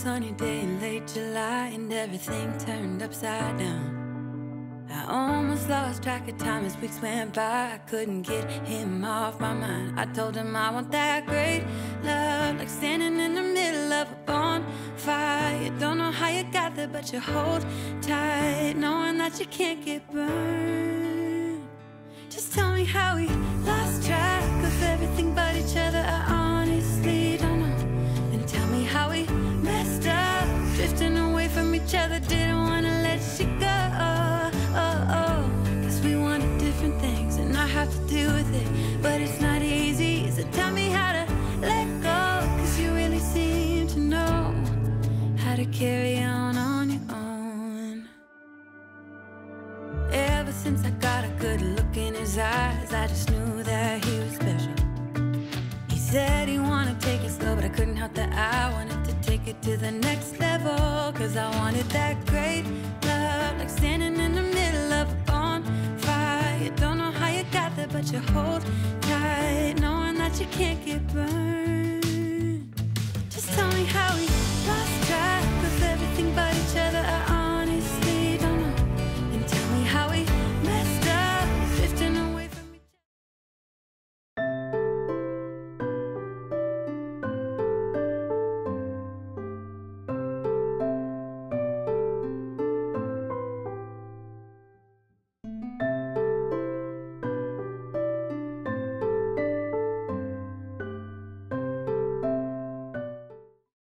sunny day in late July and everything turned upside down. I almost lost track of time as weeks went by. I couldn't get him off my mind. I told him I want that great love, like standing in the middle of a bonfire. You don't know how you got there, but you hold tight, knowing that you can't get burned. Just tell me how we lost track of everything but each other. I honestly don't know. And tell me how we messed up, drifting away from each other. Didn't wanna let you go. Cause we wanted different things and I have to deal with it, but it's not easy. So tell me how to let go, cause you really seem to know how to carry on your own. Ever since I got a good look in his eyes, I just knew that he was special. He said he wanted to take it slow, but I couldn't help that I wanted to take it to the next level. Cause I wanted that great love, like standing in the middle of a bonfire. You don't know how you got there, but you hold tight, knowing that you can't get burned.